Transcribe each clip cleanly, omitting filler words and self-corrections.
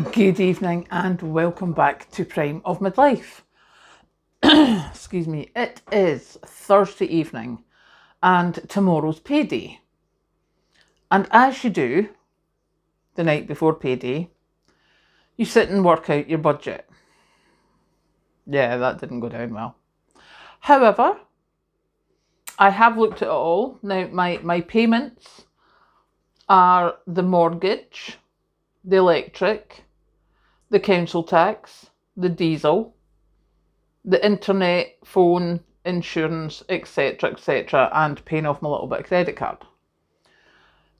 Good evening and welcome back to Prime of Midlife. Excuse me, it is Thursday evening and tomorrow's payday. And as you do the night before payday, you sit and work out your budget. Yeah, that didn't go down well. However, I have looked at it all. Now, my payments are the mortgage, the electric, the council tax, the diesel, the internet, phone, insurance, etc., and paying off my little bit of credit card.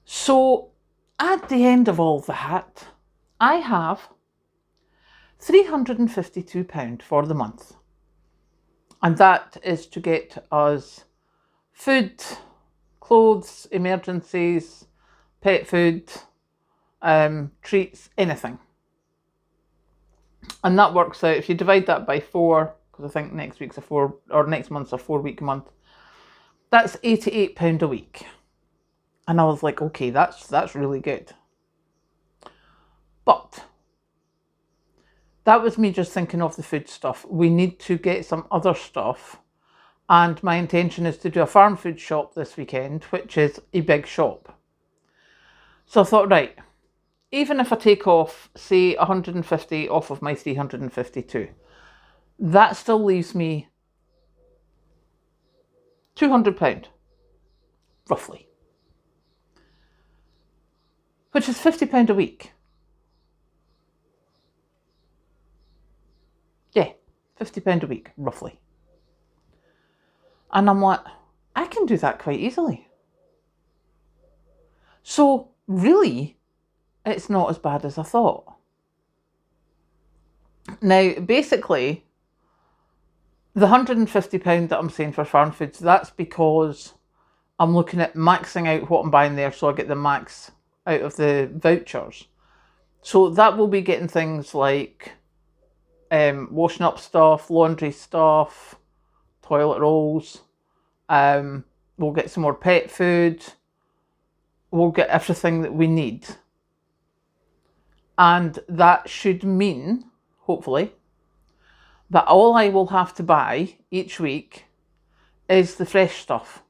So at the end of all that, I have £352 for the month. And that is to get us food, clothes, emergencies, pet food, treats, anything. And that works out, if you divide that by 4, because I think next month's a 4-week month, that's £88 a week. And I was like, okay, that's really good. But that was me just thinking of the food stuff. We need to get some other stuff. And my intention is to do a farm food shop this weekend, which is a big shop. So I thought, right, even if I take off, say, 150 off of my 352, that still leaves me £200, roughly, which is £50 a week. Yeah, £50 a week, roughly. And I'm like, I can do that quite easily. So really, it's not as bad as I thought. Now, basically, the £150 that I'm saying for farm foods, that's because I'm looking at maxing out what I'm buying there so I get the max out of the vouchers. So that will be getting things like washing up stuff, laundry stuff, toilet rolls. We'll get some more pet food. We'll get everything that we need. And that should mean, hopefully, that all I will have to buy each week is the fresh stuff.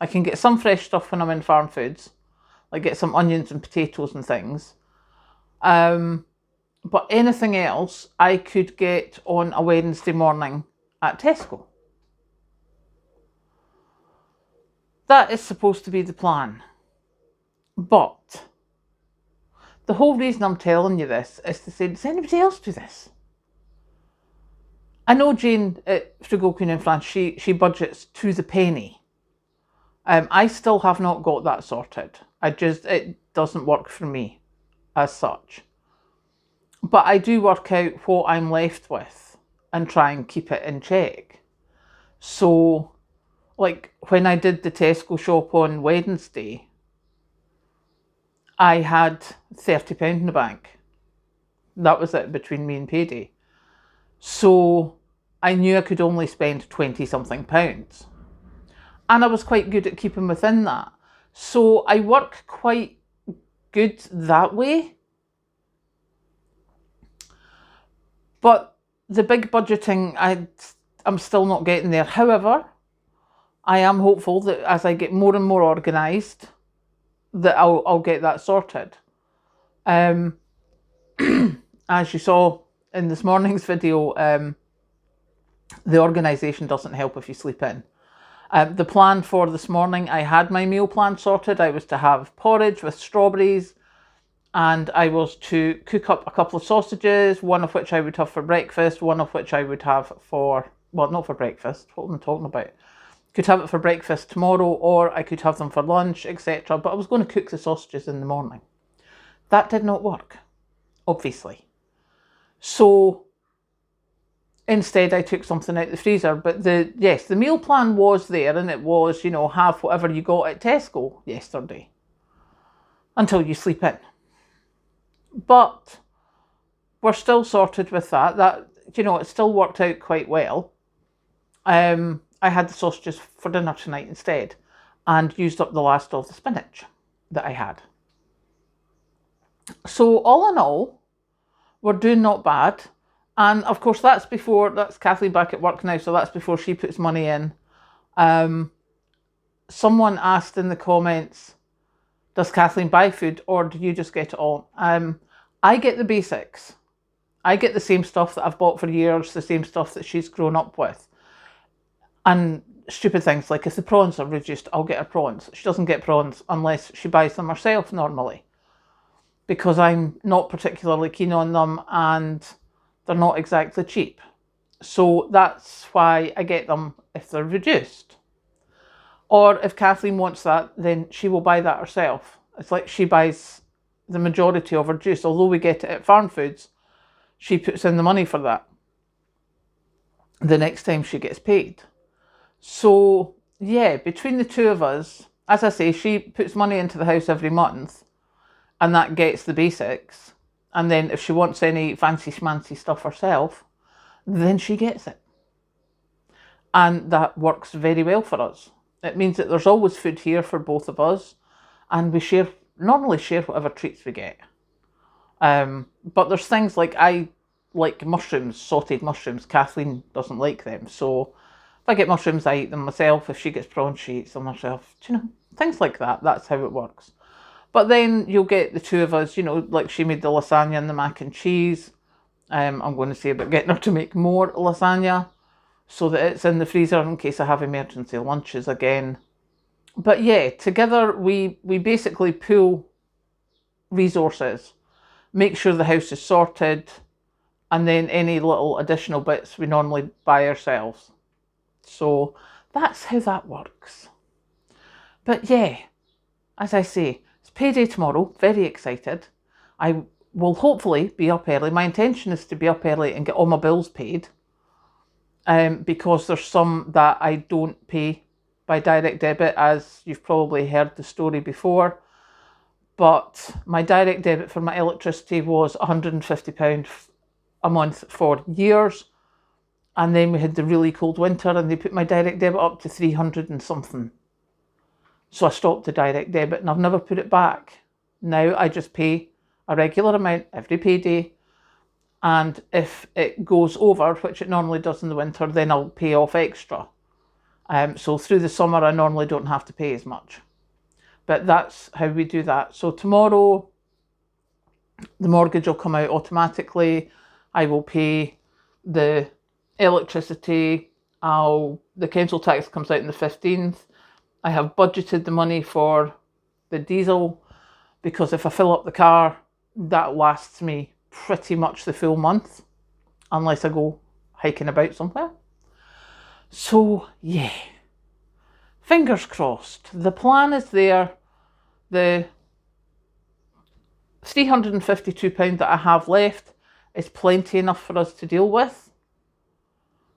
I can get some fresh stuff when I'm in farm foods, like get some onions and potatoes and things. But anything else I could get on a Wednesday morning at Tesco. That is supposed to be the plan. But the whole reason I'm telling you this is to say, does anybody else do this? I know Jane at Frugal Queen in France, she budgets to the penny. I still have not got that sorted. It doesn't work for me as such. But I do work out what I'm left with and try and keep it in check. So, like when I did the Tesco shop on Wednesday, I had £30 in the bank. That was it between me and payday. So I knew I could only spend 20 something pounds. And I was quite good at keeping within that. So I work quite good that way. But the big budgeting, I'm still not getting there. However, I am hopeful that as I get more and more organised, that I'll get that sorted. As you saw in this morning's video, the organisation doesn't help if you sleep in. The plan for this morning, I had my meal plan sorted. I was to have porridge with strawberries, and I was to cook up a couple of sausages, one of which I would have for breakfast, one of which I would have not for breakfast, what am I talking about? Could have it for breakfast tomorrow, or I could have them for lunch, etc. But I was going to cook the sausages in the morning. That did not work, obviously. So instead, I took something out of the freezer. But the meal plan was there, and it was, have whatever you got at Tesco yesterday until you sleep in. But we're still sorted with that. It still worked out quite well. I had the sausages for dinner tonight instead and used up the last of the spinach that I had. So all in all, we're doing not bad. And of course, that's Kathleen back at work now, so that's before she puts money in. Someone asked in the comments, does Kathleen buy food or do you just get it all? I get the basics. I get the same stuff that I've bought for years, the same stuff that she's grown up with. And stupid things like if the prawns are reduced, I'll get her prawns. She doesn't get prawns unless she buys them herself normally, because I'm not particularly keen on them and they're not exactly cheap. So that's why I get them if they're reduced. Or if Kathleen wants that, then she will buy that herself. It's like she buys the majority of her juice. Although we get it at Farm Foods, she puts in the money for that the next time she gets paid. So yeah, between the two of us, as I say, she puts money into the house every month and that gets the basics. And then if she wants any fancy schmancy stuff herself, then she gets it. And that works very well for us. It means that there's always food here for both of us, and we normally share whatever treats we get. But there's things like I like mushrooms, sautéed mushrooms. Kathleen doesn't like them. So if I get mushrooms, I eat them myself. If she gets prawns, she eats them herself. Do you know, things like that. That's how it works. But then you'll get the two of us, you know, like she made the lasagna and the mac and cheese. I'm going to see about getting her to make more lasagna so that it's in the freezer in case I have emergency lunches again. But yeah, together we basically pool resources, make sure the house is sorted, and then any little additional bits we normally buy ourselves. So that's how that works. But yeah, as I say, it's payday tomorrow, very excited. I will hopefully be up early. My intention is to be up early and get all my bills paid, because there's some that I don't pay by direct debit, as you've probably heard the story before. But my direct debit for my electricity was £150 a month for years. And then we had the really cold winter and they put my direct debit up to 300 and something. So I stopped the direct debit and I've never put it back. Now I just pay a regular amount every payday. And if it goes over, which it normally does in the winter, then I'll pay off extra. So through the summer, I normally don't have to pay as much. But that's how we do that. So tomorrow, the mortgage will come out automatically. I will pay the electricity. The council tax comes out on the 15th. I have budgeted the money for the diesel, because if I fill up the car, that lasts me pretty much the full month, unless I go hiking about somewhere. So yeah, fingers crossed. The plan is there. The £352 that I have left is plenty enough for us to deal with,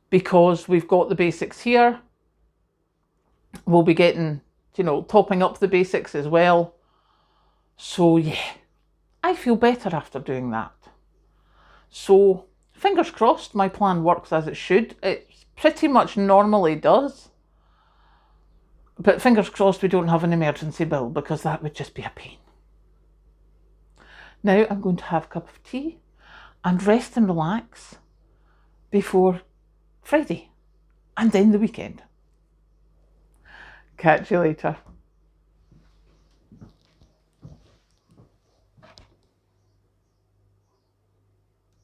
because we've got the basics here. We'll be getting, you know, topping up the basics as well. So yeah, I feel better after doing that. So fingers crossed my plan works as it should. It pretty much normally does. But fingers crossed we don't have an emergency bill, because that would just be a pain. Now I'm going to have a cup of tea and rest and relax before Friday and then the weekend. Catch you later.